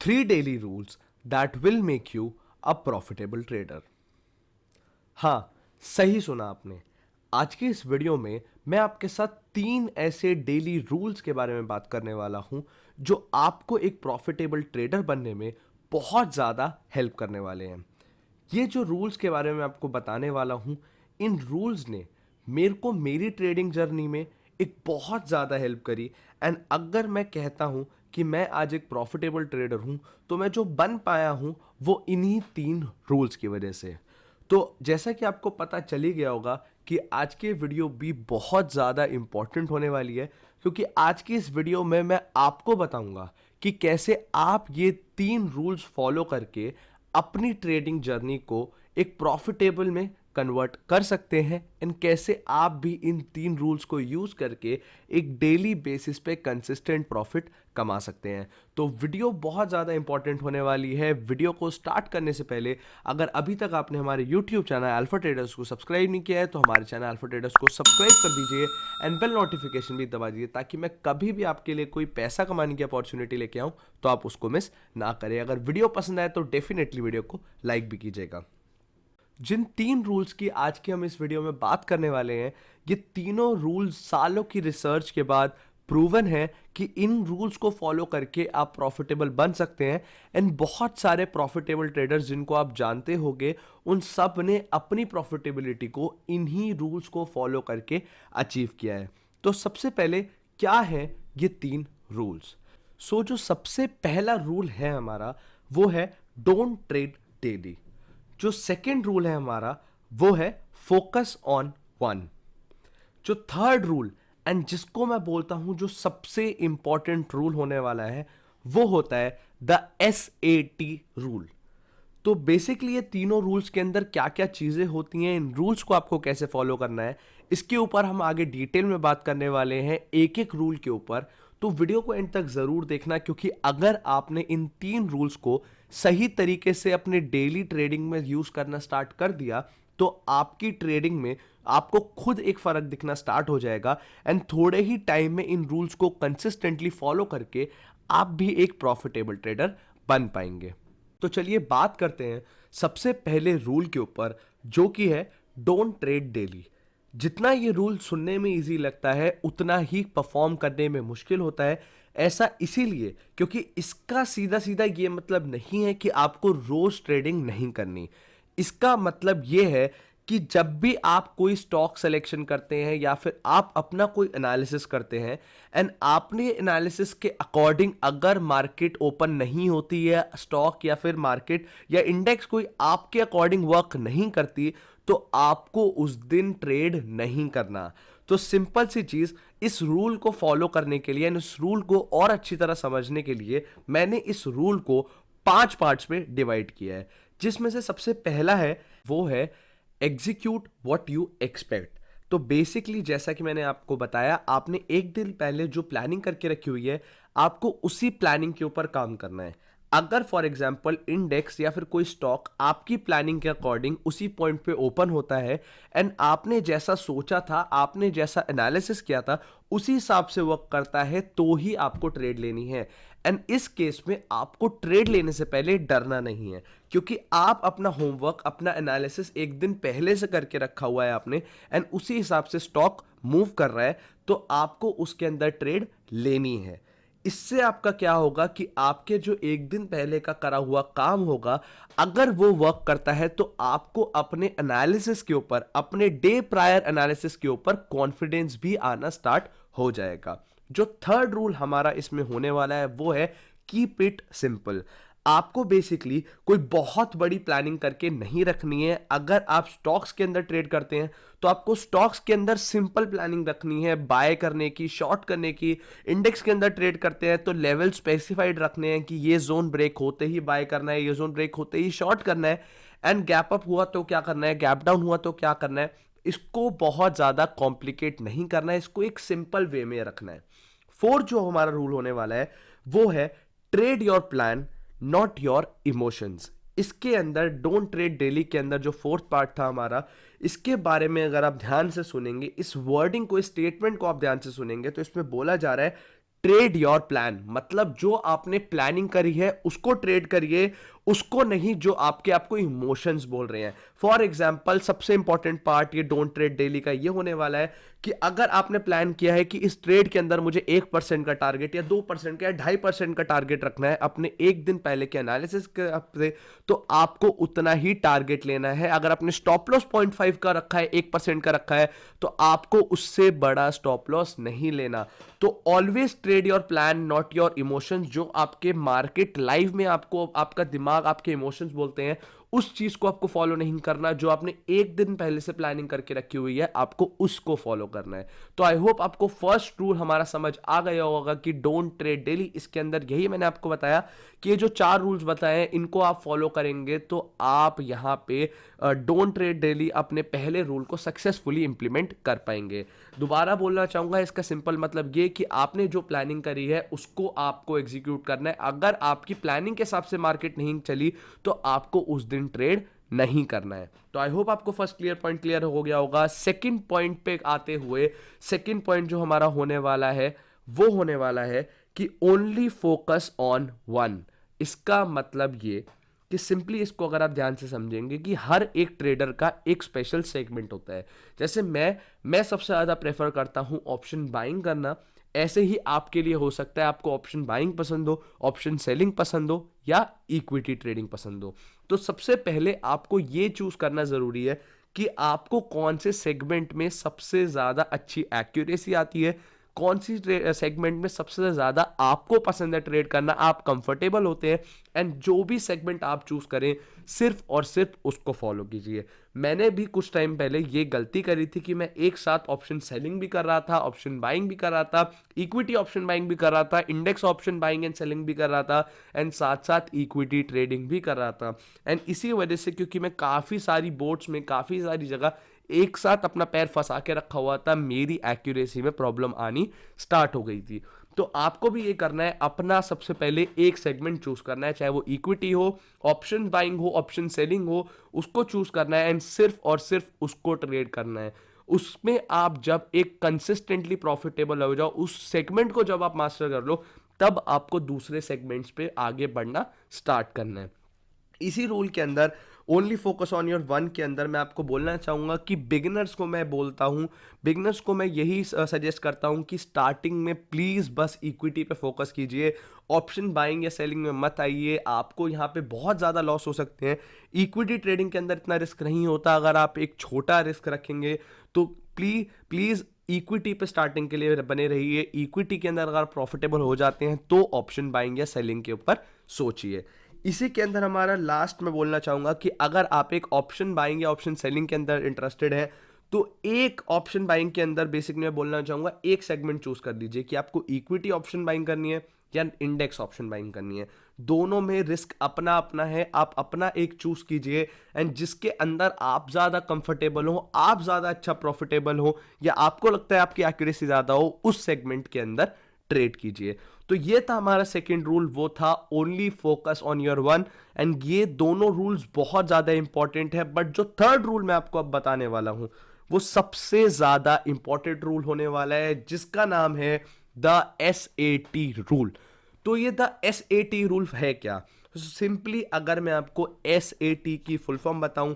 3 daily rules that will make you a profitable trader। हाँ, सही सुना आपने। आज की इस वीडियो में मैं आपके साथ 3 ऐसे डेली रूल्स के बारे में बात करने वाला हूं जो आपको एक प्रॉफिटेबल ट्रेडर बनने में बहुत ज़्यादा हेल्प करने वाले हैं। ये जो रूल्स के बारे में आपको बताने वाला हूं, इन रूल्स ने मेरे को मेरी ट्रेडिंग जर्नी में एक बहुत ज़्यादा हेल्प करी। एंड अगर मैं कहता हूं कि मैं आज एक प्रॉफिटेबल ट्रेडर हूं, तो मैं जो बन पाया हूं वो इन्हीं 3 रूल्स की वजह से। तो जैसा कि आपको पता चल ही गया होगा कि आज की वीडियो भी बहुत ज़्यादा इंपॉर्टेंट होने वाली है, क्योंकि आज की इस वीडियो में मैं आपको बताऊंगा कि कैसे आप ये 3 रूल्स फॉलो करके अपनी ट्रेडिंग जर्नी को एक प्रॉफिटेबल में कन्वर्ट कर सकते हैं, एंड कैसे आप भी इन 3 रूल्स को यूज करके एक डेली बेसिस पे कंसिस्टेंट प्रॉफिट कमा सकते हैं। तो वीडियो बहुत ज़्यादा इंपॉर्टेंट होने वाली है। वीडियो को स्टार्ट करने से पहले अगर अभी तक आपने हमारे यूट्यूब चैनल अल्फा ट्रेडर्स को सब्सक्राइब नहीं किया है, तो हमारे चैनल अल्फा ट्रेडर्स को सब्सक्राइब कर दीजिए एंड बेल नोटिफिकेशन भी दबा दीजिए, ताकि मैं कभी भी आपके लिए कोई पैसा कमाने की अपॉर्चुनिटी लेके आऊँ तो आप उसको मिस ना करें। अगर वीडियो पसंद आए तो डेफिनेटली वीडियो को लाइक भी कीजिएगा। जिन 3 रूल्स की आज की हम इस वीडियो में बात करने वाले हैं, ये तीनों रूल्स सालों की रिसर्च के बाद प्रूवन है कि इन रूल्स को फॉलो करके आप प्रॉफिटेबल बन सकते हैं। एंड बहुत सारे प्रॉफिटेबल ट्रेडर्स जिनको आप जानते होंगे, उन सब ने अपनी प्रॉफिटेबिलिटी को इन्हीं रूल्स को फॉलो करके अचीव किया है। तो सबसे पहले क्या है ये 3 रूल्स? जो सबसे पहला रूल है हमारा, वो है डोंट ट्रेड डेली। जो सेकेंड रूल है हमारा, वो है फोकस ऑन वन। जो थर्ड रूल, एंड जिसको मैं बोलता हूं जो सबसे इंपॉर्टेंट रूल होने वाला है, वो होता है द SAT रूल। तो बेसिकली ये तीनों रूल्स के अंदर क्या क्या चीजें होती हैं, इन रूल्स को आपको कैसे फॉलो करना है, इसके ऊपर हम आगे डिटेल में बात करने वाले हैं, एक एक रूल के ऊपर। तो वीडियो को एंड तक जरूर देखना, क्योंकि अगर आपने इन 3 रूल्स को सही तरीके से अपने डेली ट्रेडिंग में यूज करना स्टार्ट कर दिया, तो आपकी ट्रेडिंग में आपको खुद एक फर्क दिखना स्टार्ट हो जाएगा। एंड थोड़े ही टाइम में इन रूल्स को कंसिस्टेंटली फॉलो करके आप भी एक प्रॉफिटेबल ट्रेडर बन पाएंगे। तो चलिए बात करते हैं सबसे पहले रूल के ऊपर, जो कि है डोंट ट्रेड डेली। जितना ये रूल सुनने में इजी लगता है, उतना ही परफॉर्म करने में मुश्किल होता है। ऐसा इसीलिए क्योंकि इसका सीधा सीधा ये मतलब नहीं है कि आपको रोज ट्रेडिंग नहीं करनी। इसका मतलब ये है कि जब भी आप कोई स्टॉक सिलेक्शन करते हैं या फिर आप अपना कोई एनालिसिस करते हैं, एंड आपने एनालिसिस के अकॉर्डिंग अगर मार्केट ओपन नहीं होती है, स्टॉक या फिर मार्केट या इंडेक्स कोई आपके अकॉर्डिंग वर्क नहीं करती, तो आपको उस दिन ट्रेड नहीं करना। तो सिंपल सी चीज, इस रूल को फॉलो करने के लिए, इस रूल को और अच्छी तरह समझने के लिए मैंने इस रूल को 5 पार्ट्स में डिवाइड किया है, जिसमें से सबसे पहला है वो है एग्जीक्यूट व्हाट यू एक्सपेक्ट। तो बेसिकली जैसा कि मैंने आपको बताया, आपने एक दिन पहले जो प्लानिंग करके रखी हुई है, आपको उसी प्लानिंग के ऊपर काम करना है। अगर फॉर एग्जांपल इंडेक्स या फिर कोई स्टॉक आपकी प्लानिंग के अकॉर्डिंग उसी पॉइंट पे ओपन होता है, एंड आपने जैसा सोचा था, आपने जैसा एनालिसिस किया था, उसी हिसाब से वर्क करता है, तो ही आपको ट्रेड लेनी है। एंड इस केस में आपको ट्रेड लेने से पहले डरना नहीं है, क्योंकि आप अपना होमवर्क, अपना एनालिसिस एक दिन पहले से करके रखा हुआ है आपने, एंड उसी हिसाब से स्टॉक मूव कर रहा है, तो आपको उसके अंदर ट्रेड लेनी है। इससे आपका क्या होगा कि आपके जो एक दिन पहले का करा हुआ काम होगा, अगर वो वर्क करता है, तो आपको अपने एनालिसिस के ऊपर, अपने डे प्रायर एनालिसिस के ऊपर कॉन्फिडेंस भी आना स्टार्ट हो जाएगा। जो थर्ड रूल हमारा इसमें होने वाला है, वो है कीप इट सिंपल। आपको बेसिकली कोई बहुत बड़ी प्लानिंग करके नहीं रखनी है। अगर आप स्टॉक्स के अंदर ट्रेड करते हैं, तो आपको स्टॉक्स के अंदर सिंपल प्लानिंग रखनी है, बाय करने की, शॉर्ट करने की। इंडेक्स के अंदर ट्रेड करते हैं तो लेवल स्पेसिफाइड रखने हैं कि ये जोन ब्रेक होते ही बाय करना है, ये जोन ब्रेक होते ही शॉर्ट करना है, एंड गैप अप हुआ तो क्या करना है, गैप डाउन हुआ तो क्या करना है। इसको बहुत ज्यादा कॉम्प्लिकेट नहीं करना है, इसको एक सिंपल वे में रखना है। फोर्थ जो हमारा रूल होने वाला है, वो है trade your plan not your emotions. इसके अंदर डोंट ट्रेड डेली के अंदर जो फोर्थ पार्ट था हमारा, इसके बारे में अगर आप ध्यान से सुनेंगे, इस वर्डिंग को, इस स्टेटमेंट को आप ध्यान से सुनेंगे, तो इसमें बोला जा रहा है ट्रेड योर प्लान, मतलब जो आपने प्लानिंग करी है उसको ट्रेड करिए, उसको नहीं जो आपको इमोशंस बोल रहे हैं। फॉर एग्जाम्पल, सबसे इंपॉर्टेंट पार्ट ये डोंट ट्रेड डेली का ये होने वाला है कि अगर आपने प्लान किया है कि इस ट्रेड के अंदर मुझे 1% का टारगेट या 2% का या 2.5% का टारगेट रखना है अपने एक दिन पहले के एनालिसिस के हफ्ते, तो आपको उतना ही टारगेट लेना है। अगर आपने स्टॉप लॉस 0.5 का रखा है, 1% का रखा है, तो आपको उससे बड़ा स्टॉप लॉस नहीं लेना। तो always trade your plan not your emotions. जो आपके मार्केट लाइव में आपको आपका दिमाग आपके इमोशंस बोलते हैं, उस चीज को आपको फॉलो नहीं करना। जो आपने एक दिन पहले से प्लानिंग करके रखी हुई है, आपको उसको फॉलो करना है। तो आई होप आपको फर्स्ट रूल हमारा समझ आ गया होगा कि डोंट ट्रेड डेली। इसके अंदर यही मैंने आपको बताया कि ये जो 4 रूल्स बताए हैं, इनको आप फॉलो करेंगे तो आप यहां पे डोंट ट्रेड डेली अपने पहले रूल को सक्सेसफुली इंप्लीमेंट कर पाएंगे। दोबारा बोलना चाहूंगा, इसका सिंपल मतलब ये कि आपने जो प्लानिंग करी है उसको आपको एग्जीक्यूट करना है। अगर आपकी प्लानिंग के हिसाब से मार्केट नहीं चली तो आपको उस दिन ट्रेड नहीं करना है। तो आई होप आपको फर्स्ट पॉइंट क्लियर हो गया होगा। सेकंड पॉइंट पे आते हुए, सेकंड पॉइंट जो हमारा होने वाला है वो होने वाला है कि ओनली फोकस ऑन वन। इसका मतलब ये कि सिंपली इसको अगर आप ध्यान से समझेंगे कि हर एक ट्रेडर का एक स्पेशल सेगमेंट होता है। जैसे मैं सबसे ज्यादा प्रेफर करता हूं ऑप्शन बाइंग करना, ऐसे ही आपके लिए हो सकता है आपको ऑप्शन बाइंग पसंद हो, ऑप्शन सेलिंग पसंद हो या इक्विटी ट्रेडिंग पसंद हो। तो सबसे पहले आपको ये चूज करना जरूरी है कि आपको कौन से सेगमेंट में सबसे ज्यादा अच्छी एक्यूरेसी आती है, कौन सी सेगमेंट में सबसे ज्यादा आपको पसंद है ट्रेड करना, आप कंफर्टेबल होते हैं। एंड जो भी सेगमेंट आप चूज करें, सिर्फ और सिर्फ उसको फॉलो कीजिए। मैंने भी कुछ टाइम पहले ये गलती करी थी कि मैं एक साथ ऑप्शन सेलिंग भी कर रहा था, ऑप्शन बाइंग भी कर रहा था, इक्विटी ऑप्शन बाइंग भी कर रहा था, index option buying and selling भी कर रहा था, एंड साथ साथ इक्विटी ट्रेडिंग भी कर रहा था। एंड इसी वजह से, क्योंकि मैं काफी सारी बोर्ड्स में काफी सारी जगह एक साथ अपना पैर फंसा के रखा हुआ था, मेरी एक्यूरेसी में प्रॉब्लम आनी स्टार्ट हो गई थी। तो आपको भी ये करना है, अपना सबसे पहले एक सेगमेंट चूज करना है, चाहे वो इक्विटी हो, ऑप्शन बाइंग हो, ऑप्शन सेलिंग हो, उसको चूज करना है एंड सिर्फ और सिर्फ उसको ट्रेड करना है। उसमें आप जब एक कंसिस्टेंटली प्रॉफिटेबल हो जाओ, उस सेगमेंट को जब आप मास्टर कर लो, तब आपको दूसरे सेगमेंट्स पे आगे बढ़ना स्टार्ट करना है। इसी रूल के अंदर only focus on your one के अंदर मैं आपको बोलना चाहूंगा कि बिगिनर्स को मैं बोलता हूं, बिगिनर्स को मैं यही सजेस्ट करता हूं कि स्टार्टिंग में प्लीज बस इक्विटी पे फोकस कीजिए, ऑप्शन बाइंग या सेलिंग में मत आइए। आपको यहां पे बहुत ज्यादा लॉस हो सकते हैं। इक्विटी ट्रेडिंग के अंदर इतना रिस्क नहीं होता। अगर आप एक छोटा रिस्क रखेंगे तो प्लीज इक्विटी पे स्टार्टिंग के लिए बने रहिए। इक्विटी के अंदर अगर प्रॉफिटेबल हो जाते हैं तो ऑप्शन बाइंग या सेलिंग के ऊपर सोचिए। इसी के अंदर हमारा लास्ट में बोलना चाहूंगा कि अगर आप एक ऑप्शन बाइंग या ऑप्शन सेलिंग के अंदर इंटरेस्टेड है, तो एक ऑप्शन बाइंग के अंदर बेसिकली मैं बोलना चाहूंगा एक सेगमेंट चूज कर लीजिए कि आपको इक्विटी ऑप्शन बाइंग करनी है या इंडेक्स ऑप्शन बाइंग करनी है। दोनों में रिस्क अपना अपना है, आप अपना एक चूज कीजिए एंड जिसके अंदर आप ज्यादा कंफर्टेबल हो, आप ज्यादा अच्छा प्रॉफिटेबल हो, या आपको लगता है आपकी एक्यूरेसी ज्यादा हो, उस सेगमेंट के अंदर ट्रेड कीजिए। तो ये था हमारा सेकंड रूल, वो था only focus on your one. And ये दोनों रूल्स बहुत ज्यादा इंपॉर्टेंट है, बट जो थर्ड रूल मैं आपको अब बताने वाला हूं वो सबसे ज्यादा इंपॉर्टेंट रूल होने वाला है, जिसका नाम है द SAT रूल। तो ये द SAT रूल है क्या? सिंपली अगर मैं आपको SAT की फुल फॉर्म बताऊं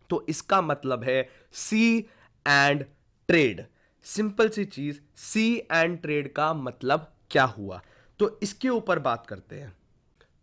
तो इसका मतलब है सी एंड ट्रेड। सिंपल सी चीज, सी एंड ट्रेड का मतलब क्या हुआ, तो इसके ऊपर बात करते हैं।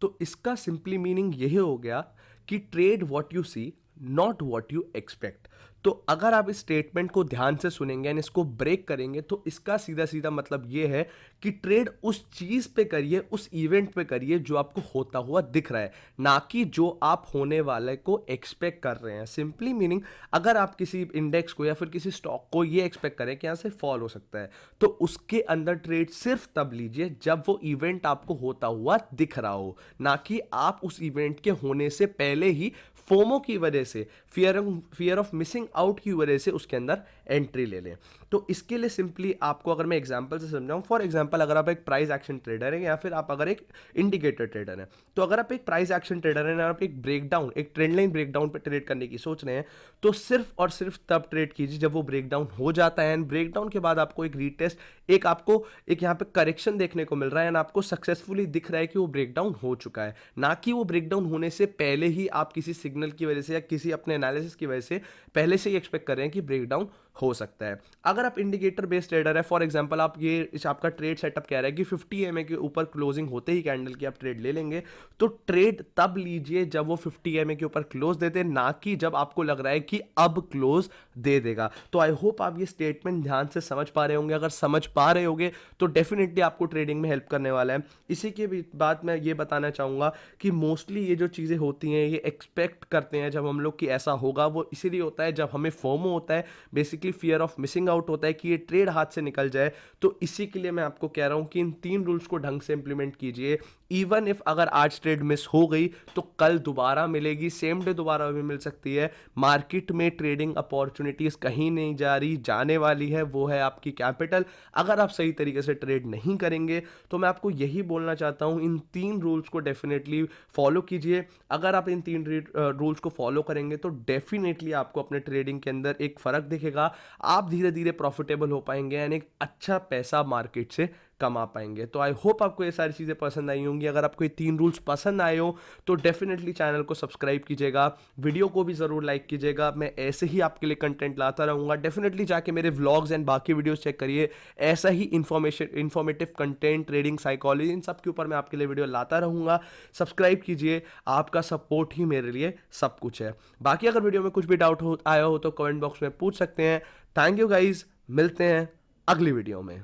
तो इसका सिंपली मीनिंग यही हो गया कि trade what you see not what you expect. तो अगर आप इस स्टेटमेंट को ध्यान से सुनेंगे एंड इसको ब्रेक करेंगे तो इसका सीधा सीधा मतलब ये है कि ट्रेड उस चीज पे करिए, उस इवेंट पे करिए जो आपको होता हुआ दिख रहा है, ना कि जो आप होने वाले को एक्सपेक्ट कर रहे हैं। सिंपली मीनिंग, अगर आप किसी इंडेक्स को या फिर किसी स्टॉक को ये एक्सपेक्ट करें कि यहां से फॉल हो सकता है, तो उसके अंदर ट्रेड सिर्फ तब लीजिए जब वो इवेंट आपको होता हुआ दिख रहा हो, ना कि आप उस इवेंट के होने से पहले ही फोमो की वजह से, फियर ऑफ मिसिंग आउट की वजह से उसके अंदर एंट्री ले लें। तो इसके लिए सिंपली आपको अगर मैं एग्जांपल से समझाऊं, फॉर एग्जांपल अगर आप एक प्राइस एक्शन ट्रेडर हैं या फिर आप अगर एक इंडिकेटर ट्रेडर हैं, तो अगर आप एक प्राइस एक्शन ट्रेडर हैं और आप एक ब्रेकडाउन, एक ट्रेंड लाइन ब्रेकडाउन पे ट्रेड करने की सोच रहे हैं, तो सिर्फ और सिर्फ तब ट्रेड कीजिए जब वो ब्रेकडाउन हो जाता है, एंड ब्रेकडाउन के बाद आपको एक रीटेस्ट, एक आपको एक यहाँ पे करेक्शन देखने को मिल रहा है एंड आपको सक्सेसफुली दिख रहा है कि वो ब्रेकडाउन हो चुका है, ना कि वो ब्रेकडाउन होने से पहले ही आप किसी सिग्नल की वजह से या किसी अपने एनालिसिस की वजह से पहले से ही एक्सपेक्ट कर रहे हैं कि ब्रेकडाउन हो सकता है। अगर आप इंडिकेटर बेस्ड ट्रेडर है, फॉर एग्जांपल आप ये आपका ट्रेड सेटअप कह रहा है कि 50 एमए के ऊपर क्लोजिंग होते ही कैंडल की आप ट्रेड ले लेंगे, तो ट्रेड तब लीजिए जब वो 50 एमए के ऊपर क्लोज देते, ना कि जब आपको लग रहा है कि अब क्लोज दे देगा। तो आई होप आप ये स्टेटमेंट ध्यान से समझ पा रहे होंगे। अगर समझ पा रहे होंगे तो डेफिनेटली आपको ट्रेडिंग में हेल्प करने वाला है। इसी के बाद मैं ये बताना चाहूंगा कि मोस्टली ये जो चीज़ें होती हैं ये एक्सपेक्ट करते हैं जब हम लोग कि ऐसा होगा, वो इसीलिए होता है जब हमें फोमो होता है, basically fear of missing out होता है कि ये ट्रेड हाथ से निकल जाए। तो इसी के लिए मैं आपको कह रहा हूं कि इन 3 रूल्स को ढंग से इंप्लीमेंट कीजिए। इवन इफ अगर आज ट्रेड मिस हो गई तो कल दोबारा मिलेगी, सेम डे दोबारा भी मिल सकती है। मार्केट में ट्रेडिंग अपॉर्चुनिटीज कहीं नहीं जा रही, जाने वाली है वो है आपकी कैपिटल। अगर आप सही तरीके से ट्रेड नहीं करेंगे तो मैं आपको यही बोलना चाहता हूं, इन 3 रूल्स को डेफिनेटली फॉलो कीजिए। अगर आप इन 3 रूल्स को फॉलो करेंगे तो डेफिनेटली आपको अपने ट्रेडिंग के अंदर एक फर्क दिखेगा। आप धीरे धीरे प्रॉफिटेबल हो पाएंगे यानी एक अच्छा पैसा मार्केट से कमा पाएंगे। तो आई होप आपको ये सारी चीज़ें पसंद आई होंगी। अगर आपको ये 3 रूल्स पसंद आए हो तो डेफिनेटली चैनल को सब्सक्राइब कीजिएगा, वीडियो को भी ज़रूर लाइक कीजिएगा। मैं ऐसे ही आपके लिए कंटेंट लाता रहूँगा। डेफिनेटली जाके मेरे व्लॉग्स एंड बाकी वीडियोस चेक करिए, ऐसा ही इन्फॉर्मेटिव कंटेंट, ट्रेडिंग, साइकोलॉजी, इन सब के ऊपर मैं आपके लिए वीडियो लाता रहूँगा। सब्सक्राइब कीजिए, आपका सपोर्ट ही मेरे लिए सब कुछ है। बाकी अगर वीडियो में कुछ भी डाउट आया हो तो कमेंट बॉक्स में पूछ सकते हैं। थैंक यू गाइज, मिलते हैं अगली वीडियो में।